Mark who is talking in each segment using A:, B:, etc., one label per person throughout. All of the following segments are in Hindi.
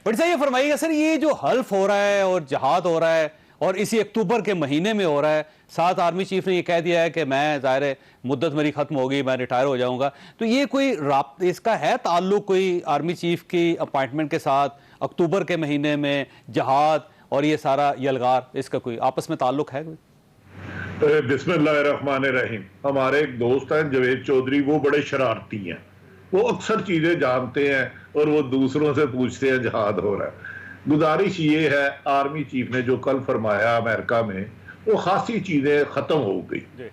A: बट सर ये फरमाइएगा सर, ये जो हल्फ हो रहा है और जहाद हो रहा है और इसी अक्टूबर के महीने में हो रहा है, साथ आर्मी चीफ ने ये कह दिया है कि मैं ज़ाहिर है मुद्दत मेरी खत्म होगी, मैं रिटायर हो जाऊंगा, तो ये कोई इसका है ताल्लुक कोई आर्मी चीफ की अपॉइंटमेंट के साथ अक्टूबर के महीने में जहाद और ये सारा यलगार, इसका कोई आपस में ताल्लुक है कोई?
B: बिस्मिल्लाहिर्रहमानिर्रहीम। हमारे एक दोस्त हैं जवेद चौधरी, वो बड़े शरारती हैं। वो अक्सर चीजें जानते हैं और वो दूसरों से पूछते हैं जहाद हो रहा है। गुजारिश ये है, आर्मी चीफ ने जो कल फरमाया अमेरिका में, वो खासी चीजें खत्म हो गई।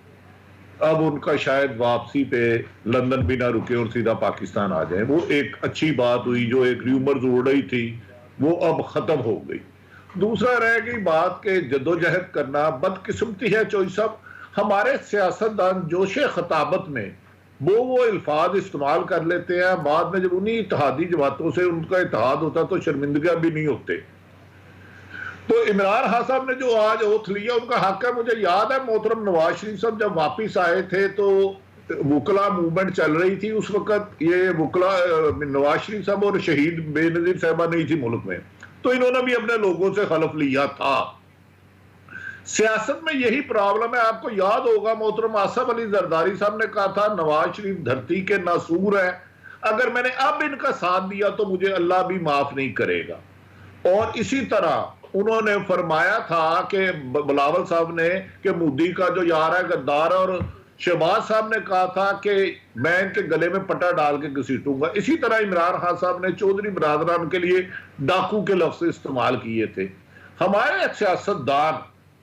B: अब उनका शायद वापसी पे लंदन भी ना रुके और सीधा पाकिस्तान आ जाए। वो एक अच्छी बात हुई, जो एक र्यूमर्स उड़ रही थी वो अब खत्म हो गई। दूसरा रह गई बात के जद्दोजहद करना। बदकिस्मती है चौधरी साहब, हमारे सियासतदान जोशे खताबत में वो अल्फाज इस्तेमाल कर लेते हैं, बाद में जब उन्हीं इत्तेहादी जमातों से उनका इत्तेहाद होता तो शर्मिंदगी भी नहीं होते। तो इमरान खान साहब ने जो आज ओथ लिया उनका हक है। मुझे याद है मोहतरम नवाज शरीफ साहब जब वापिस आए थे तो वुकला मूवमेंट चल रही थी। उस वक्त ये वुकला नवाज शरीफ साहब और शहीद बेनजीर साहबा नहीं थी मुल्क में, तो इन्होंने भी अपने लोगों से खलफ लिया था। सियासत में यही प्रॉब्लम है। आपको याद होगा मोहतरम आसफ अली जरदारी साहब ने कहा था नवाज शरीफ धरती के नासूर है, अगर मैंने अब इनका साथ दिया तो मुझे अल्लाह भी माफ नहीं करेगा। और इसी तरह उन्होंने फरमाया था कि बिलावल साहब ने कि मोदी का जो यार है गद्दार, और शहबाज साहब ने कहा था कि मैं इनके गले में पट्टा डाल के घसीटूंगा। इसी तरह इमरान खान साहब ने चौधरी बरादरान के लिए डाकू के लफ्ज इस्तेमाल किए थे। हमारे सियासतदान,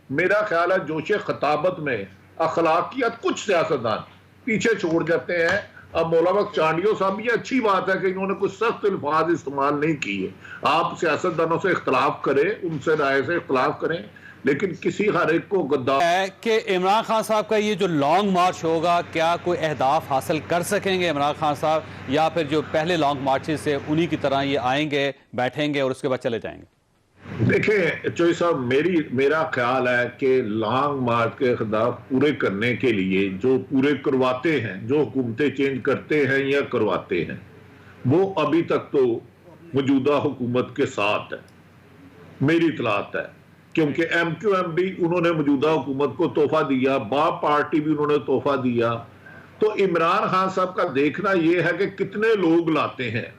B: मेरा ख्याल है जोशे खताबत में अखलाकियात कुछ सियासतदान पीछे छोड़ जाते हैं। अब मौलाना चांडियो साहब, ये अच्छी बात है कि इन्होंने कुछ सख्त अल्फाज इस्तेमाल नहीं किए। आप सियासतदानों से इख्तलाफ करें, उनसे राय से इख्तलाफ करें, लेकिन किसी हर एक को गद्दार
A: है कि इमरान खान साहब का ये जो लॉन्ग मार्च होगा, क्या कोई अहदाफ हासिल कर सकेंगे इमरान खान साहब, या फिर जो पहले लॉन्ग मार्चेस से उन्हीं की तरह ये आएंगे, बैठेंगे और उसके बाद चले जाएंगे?
B: देखिए चौधरी साहब, मेरा ख्याल है कि लॉन्ग मार्च के अहदाफ पूरे करने के लिए जो पूरे करवाते हैं, जो हुकूमतें चेंज करते हैं या करवाते हैं, वो अभी तक तो मौजूदा हुकूमत के साथ है, मेरी इतलात है। क्योंकि MQM भी उन्होंने मौजूदा हुकूमत को तोहफा दिया, बाप पार्टी भी उन्होंने तोहफा दिया। तो इमरान खान साहब का देखना यह है कि कितने लोग लाते हैं।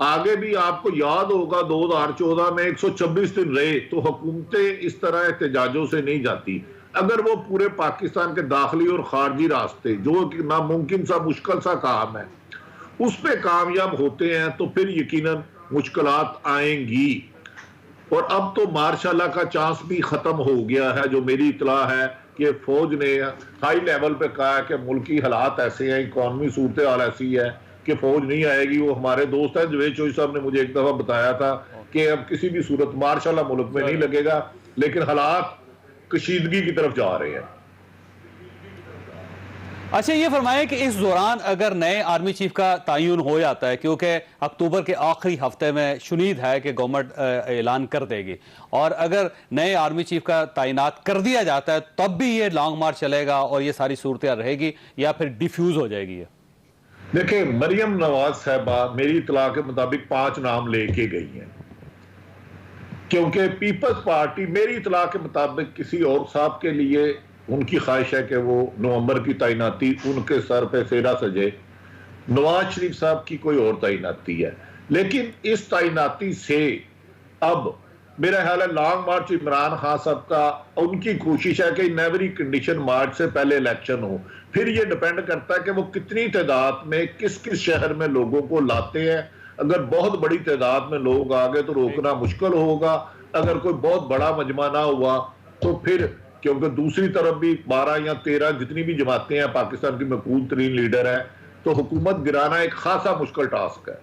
B: आगे भी आपको याद होगा 2014 में 126 दिन रहे, तो हुकूमतें इस तरह एहतजाजों से नहीं जाती। अगर वो पूरे पाकिस्तान के दाखिली और खारजी रास्ते, जो कि नामुमकिन सा मुश्किल सा काम है, उस पर कामयाब होते हैं तो फिर यकीनन मुश्किलात आएंगी। और अब तो मार्शाल्लाह का चांस भी खत्म हो गया है। जो मेरी इतला है कि फौज ने हाई लेवल पे कहा है कि मुल्की हालात ऐसे हैं, इकॉनमी सूरत हाल ऐसी है कि फौज नहीं आएगी। वो हमारे दोस्त हैं जवेद चौधरी साहब ने मुझे एक दफा बताया था कि अब किसी भी सूरत मार्शाल्लाह मुल्क में नहीं लगेगा, लेकिन हालात कशीदगी की तरफ जा रहे हैं।
A: अच्छा ये फरमाएं कि इस दौरान अगर नए आर्मी चीफ का तयन हो जाता है, क्योंकि अक्टूबर के आखिरी हफ्ते में शुनीद है कि गवर्नमेंट ऐलान कर देगी, और अगर नए आर्मी चीफ का तैनात कर दिया जाता है तब भी ये लॉन्ग मार्च चलेगा और ये सारी सूरत रहेगी, या फिर डिफ्यूज हो जाएगी ये?
B: देखिए मरियम नवाज साहबा मेरी इतला के मुताबिक 5 नाम लेके गई हैं, क्योंकि पीपल्स पार्टी मेरी इतला के मुताबिक किसी और साहब के लिए उनकी ख्वाहिश है कि वो नवंबर की तैनाती उनके सर पे सेरा सजे। नवाज शरीफ साहब की कोई और तैनाती है, लेकिन इस तैनाती से अब मेरा ख्याल है लॉन्ग मार्च इमरान खान साहब का, उनकी कोशिश है कि नेवरी कंडीशन मार्च से पहले इलेक्शन हो। फिर ये डिपेंड करता है कि वो कितनी तादाद में किस किस शहर में लोगों को लाते हैं। अगर बहुत बड़ी तादाद में लोग आ गए तो रोकना मुश्किल होगा। अगर कोई बहुत बड़ा मजमा ना हुआ तो फिर, क्योंकि दूसरी तरफ भी 12 या 13 जितनी भी जमातें हैं, पाकिस्तान की मकबूल तरीन लीडर है, तो हुकूमत गिराना एक खासा मुश्किल टास्क है।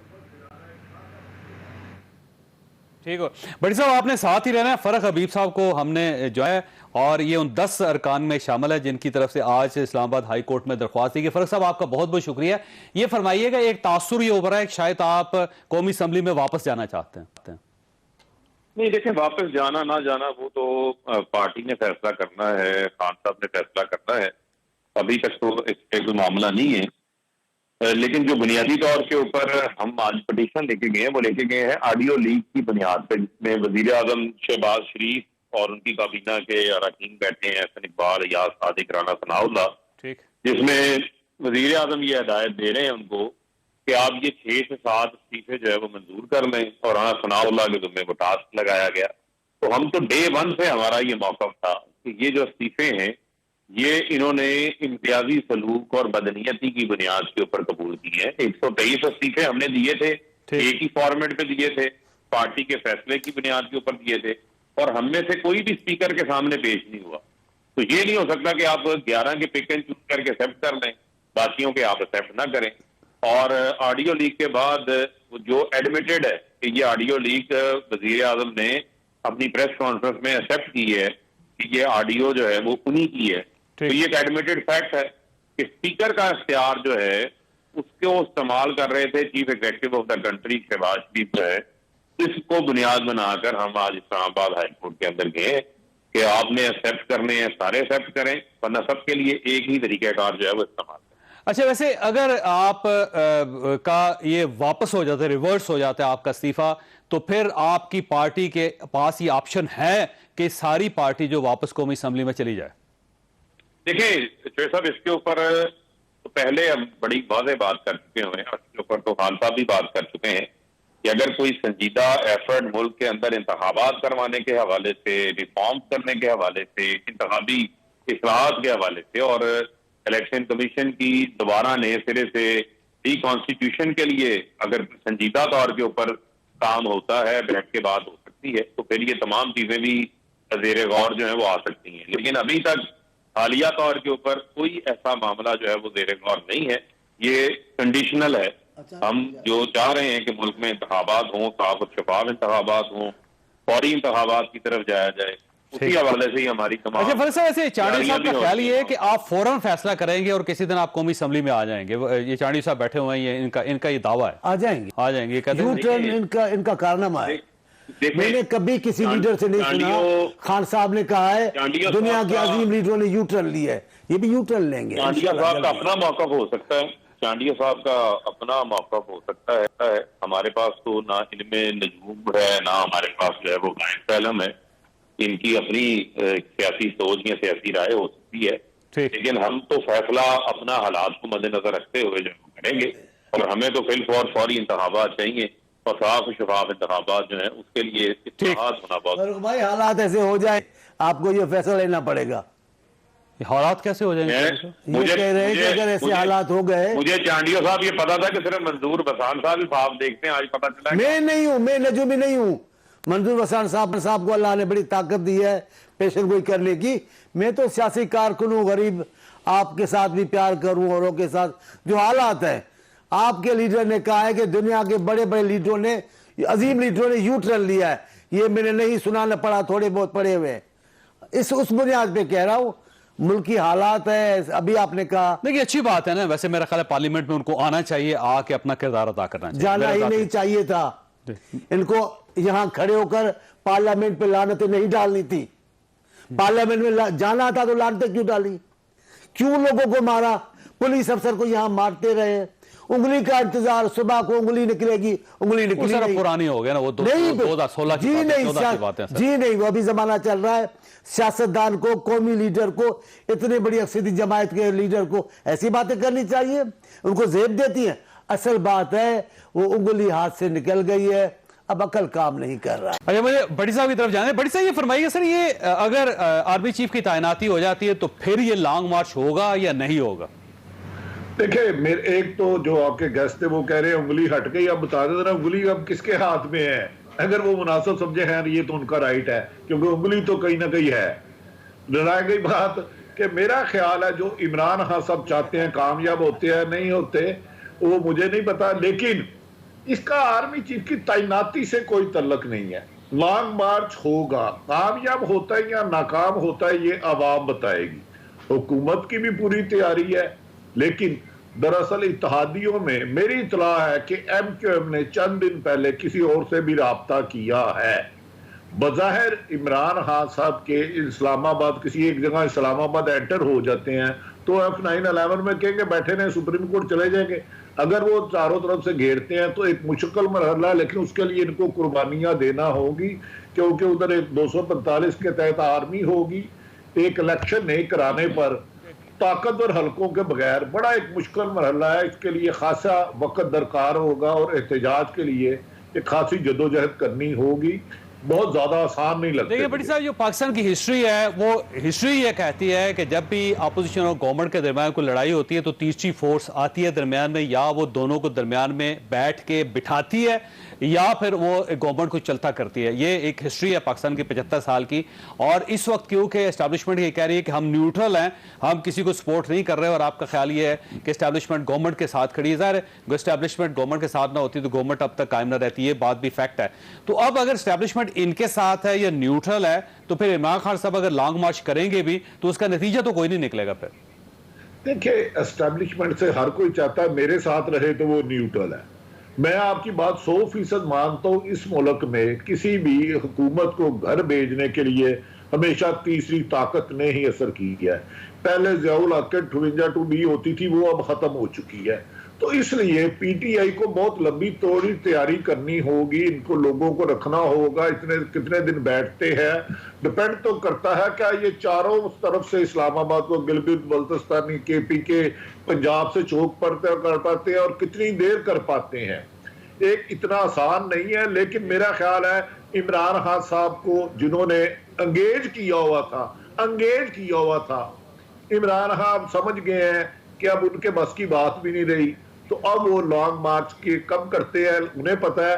A: ठीक हो बड़ी साहब, आपने साथ ही रहना है। फरक हबीब साहब को हमने जो है, और ये उन 10 अरकान में शामिल है जिनकी तरफ से आज इस्लामाबाद हाई कोर्ट में दरख्वास्त दी गई। फरक साहब आपका बहुत बहुत शुक्रिया। ये फरमाइएगा, एक तासुर ये उभरा है कि शायद आप कौमी असम्बली में वापस जाना चाहते हैं?
C: नहीं, देखिए वापस जाना ना जाना वो तो पार्टी ने फैसला करना है, खान साहब ने फैसला करना है। अभी तक तो एक मामला नहीं है। लेकिन जो बुनियादी तौर के ऊपर हम आज पटिशन लेके गए हैं वो लेके गए हैं ऑडियो लीक की बुनियाद पर, जिसमें वजीर आजम शहबाज शरीफ और उनकी काबीना के अरकान बैठे हैं, हसन इकबाल, यास सादिक, राना सनाउल्लाह,
A: ठीक,
C: जिसमें वजीर आजम ये हिदायत दे रहे हैं उनको कि आप ये 6 से 7 इस्तीफे जो है वो मंजूर कर लें, और राना सनाउल्लाह के जुम्मे वो टास्क लगाया गया। तो हम तो डे 1 से हमारा ये मौक़िफ़ था कि ये जो इस्तीफे हैं ये इन्होंने इम्तियाजी सलूक और बदनीयती की बुनियाद के ऊपर कबूल किए हैं। 123 इस्तीफे हमने दिए थे, एक ही फॉर्मेट पे दिए थे, पार्टी के फैसले की बुनियाद के ऊपर दिए थे, और हम में से कोई भी स्पीकर के सामने पेश नहीं हुआ। तो ये नहीं हो सकता कि आप 11 के पिक एंड चूज करके एक्सेप्ट कर लें, बाकियों के आप एक्सेप्ट ना करें। और ऑडियो लीक के बाद जो एडमिटेड है कि ये ऑडियो लीक वजीर आजम ने अपनी प्रेस कॉन्फ्रेंस में एक्सेप्ट की है कि ये ऑडियो जो है वो उन्हीं की है, तो ये एक एडमिटेड फैक्ट है कि स्पीकर का इख्तियार जो है उसको इस्तेमाल कर रहे थे chief executive of the country Shehbaz Sharif जो है। इसको बुनियाद बनाकर हम आज इस्लामाबाद हाई कोर्ट के अंदर गए कि आपने एक्सेप्ट करने हैं, सारे एक्सेप्ट करें, वरना सबके लिए एक ही तरीकेकार जो है वो इस्तेमाल करें।
A: अच्छा, वैसे अगर आप का ये वापस हो जाता है, रिवर्स हो जाता है आपका इस्तीफा, तो फिर आपकी पार्टी के पास ये ऑप्शन है कि सारी पार्टी जो वापस कौमी असम्बली में चली जाए?
C: देखिए शेख साहब, इसके ऊपर तो पहले हम बड़ी वाज़ेह बात कर चुके हैं, इसके ऊपर तो खान साहब भी बात कर चुके हैं कि अगर कोई संजीदा एफर्ट मुल्क के अंदर इंतखाबात करवाने के हवाले से, रिफॉर्म करने के हवाले से, इंतखाबी इस्लाहात के हवाले से और इलेक्शन कमीशन की दोबारा नए सिरे से रिकॉन्स्टिट्यूशन के लिए अगर संजीदा तौर के ऊपर काम होता है, बैठ के बात हो सकती है, तो फिर ये तमाम चीजें भी ज़ेर गौर जो है वो आ सकती हैं। लेकिन अभी तक हालिया तौर के ऊपर कोई ऐसा मामला जो है वो ज़ेर गौर नहीं है, ये कंडीशनल है। हम जो चाह रहे हैं कि मुल्क में इंतखाबात हों, साफ और शफाफ इंतखाबात हों, फौरी इंतखाबात की तरफ जाया जाए, उसी हवाले से ही हमारी तमाम।
A: अच्छा फरसा, वैसे चांडी साहब का ख्याल ये है कि आप फौरन फैसला करेंगे और किसी दिन आप कौमी असम्बली में आ जाएंगे? ये चांडी साहब बैठे हुए हैं, इनका ये दावा है।
D: आ जाएंगे
A: ये कहते हैं
D: इनका कारनामा है। मैंने कभी किसी लीडर से नहीं सुना। खान साहब ने कहा है दुनिया के अजीम लीडरों ने यू टर्न लिया है, ये भी यू टर्न लेंगे।
C: चांडिया साहब का अपना मौक़िफ़ हो सकता है, चांडिया साहब का अपना मौक़िफ़ हो सकता है। हमारे पास तो ना इनमें नजूम है, ना हमारे पास जो है वो गायब कलम है। इनकी अपनी सियासी सोच या सियासी राय हो सकती है, लेकिन हम तो फैसला अपना हालात को मद्देनजर रखते हुए जो करेंगे, और हमें तो फौरी इंतखाबात चाहिए और साफ शफाफ इंतखाबात जो है उसके लिए इत्तेहाद होना बहुत।
D: भाई हालात ऐसे हो जाए आपको ये फैसला लेना पड़ेगा।
A: हालात कैसे हो जाएंगे?
D: मुझे कह रहे हैं कि अगर ऐसे हालात हो गए।
C: मुझे चांडियो साहब ये पता था कि सिर्फ मंजूर बसान साहब ही ख्वाब देखते हैं, आज पता चला
D: मैं नहीं हूँ, मैं नजूमी नहीं हूँ। मंजूर बसान साहब को अल्लाह ने बड़ी ताकत दी है पेशन गोई करने की। मैं तो सियासी कारकुन हूँ, गरीब, आपके साथ भी प्यार करूँ औरों के साथ। जो हालात है, आपके लीडर ने कहा है कि दुनिया के बड़े बड़े लीडरों ने, अजीम लीडरों ने यू टर्न लिया है, ये मैंने नहीं सुना न पढ़ा, थोड़े बहुत पढ़े हुए। उस बुनियाद पे कह रहा हूँ, मुल्की हालात है। अभी आपने कहा,
A: देखिए अच्छी बात है ना, वैसे मेरा ख्याल है पार्लियामेंट में उनको आना चाहिए, आके अपना किरदार अदा करना चाहिए।
D: जाना ही नहीं चाहिए था इनको, यहाँ खड़े होकर पार्लियामेंट पे लानतें नहीं डालनी थी। पार्लियामेंट में जाना था तो लानतें क्यों डाली? क्यों लोगों को मारा? पुलिस अफसर को यहाँ मारते रहे, उंगली का इंतजार, सुबह को उंगली निकलेगी, उंगली निकली नहीं।
A: पुरानी हो गया ना वो, 2016
D: जी नहीं, वो अभी जमाना चल रहा है। सियासतदान को, कौमी लीडर को, इतने बड़ी अक्सरी जमायत के लीडर को ऐसी बातें करनी चाहिए? उनको जेब देती है। असल बात है वो उंगली हाथ से निकल गई है, अब अकल काम नहीं कर रहा।
A: अच्छा, मुझे बड़ी साहब की तरफ जाना है। बड़ी साहब ये फरमाइए सर, ये अगर आर्मी चीफ की तैनाती हो जाती है तो फिर ये लॉन्ग मार्च होगा या नहीं होगा?
B: देखिए, मेरे एक तो जो आपके गेस्ट थे वो कह रहे हैं उंगली हट गई। अब बता देना उंगली अब किसके हाथ में है? अगर वो मुनासिब समझे हैं ये तो उनका राइट है, क्योंकि उंगली तो कहीं ना कहीं है। लड़ाई गई बात कि मेरा ख्याल है जो इमरान खान साहब चाहते हैं कामयाब होते हैं नहीं होते वो मुझे नहीं पता, लेकिन इसका आर्मी चीफ की तैनाती से कोई तल्लक नहीं है। लॉन्ग मार्च होगा, कामयाब होता है या नाकाम होता है ये आवाम बताएगी। हुकूमत की भी पूरी तैयारी है, लेकिन दरअसल इत्तेहादियों में मेरी इतला है कि MQM ने चंद दिन पहले किसी और से भी राब्ता किया है। बज़ाहिर इमरान खान साहब के इस्लामाबाद, किसी एक जगह इस्लामाबाद एंटर हो जाते हैं तो F911 में कहेंगे बैठे ने सुप्रीम कोर्ट चले जाएंगे। अगर वो चारों तरफ से घेरते हैं तो एक मुश्किल मरहला है, लेकिन उसके लिए इनको कुर्बानियां देना होगी, क्योंकि उधर एक 245 के तहत आर्मी होगी। एक इलेक्शन नहीं कराने पर ताकतवर हलकों के बगैर बड़ा एक मुश्किल मरहला है। इसके लिए खासा वक्त दरकार होगा और एहतजाज के लिए एक खासी जदोजहद करनी होगी। बहुत ज्यादा आसान नहीं लगता।
A: देखिए बड़ी साहब, जो पाकिस्तान की हिस्ट्री है वो हिस्ट्री ये कहती है कि जब भी अपोजिशन और गवर्नमेंट के दरमियान कोई लड़ाई होती है तो तीसरी फोर्स आती है दरमियान में, या वो दोनों को दरमियान में बैठ के बिठाती है या फिर वो गवर्नमेंट को चलता करती है। ये एक हिस्ट्री है पाकिस्तान की 75 साल की। और इस वक्त क्योंकि एस्टैब्लिशमेंट ये कह रही है कि हम न्यूट्रल हैं, हम किसी को सपोर्ट नहीं कर रहे, और आपका ख्याल ये है कि एस्टैब्लिशमेंट गवर्नमेंट के साथ खड़ी है। ज़ाहिर है एस्टैब्लिशमेंट गवर्नमेंट के साथ ना होती तो गवर्नमेंट अब तक कायम ना रहती, ये बात भी फैक्ट है। तो अब अगर एस्टैब्लिशमेंट इनके साथ है या न्यूट्रल है, तो फिर इमरान खान साहब अगर लॉन्ग मार्च करेंगे भी तो उसका नतीजा तो कोई नहीं निकलेगा। फिर
B: देखिए, एस्टैब्लिशमेंट से हर कोई चाहता है मेरे साथ रहे तो वो न्यूट्रल है। मैं आपकी बात 100% मानता हूं। इस मुल्क में किसी भी हुकूमत को घर भेजने के लिए हमेशा तीसरी ताकत ने ही असर किया है। पहले ज़ियाउल हक के 52B होती थी, वो अब खत्म हो चुकी है। तो इसलिए पीटीआई को बहुत लंबी तौड़ी तैयारी करनी होगी। इनको लोगों को रखना होगा। इतने कितने दिन बैठते हैं डिपेंड तो करता है क्या ये चारों तरफ से इस्लामाबाद को, गिलगित बल्तिस्तानी, KPK, पंजाब से चौक पड़ते कर पाते हैं और कितनी देर कर पाते हैं। एक इतना आसान नहीं है। लेकिन मेरा ख्याल है इमरान खान साहब को जिन्होंने अंगेज किया हुआ था, इमरान खान समझ गए हैं कि अब उनके बस की बात भी नहीं रही। तो अब वो लॉन्ग मार्च के कब करते हैं, उन्हें पता है।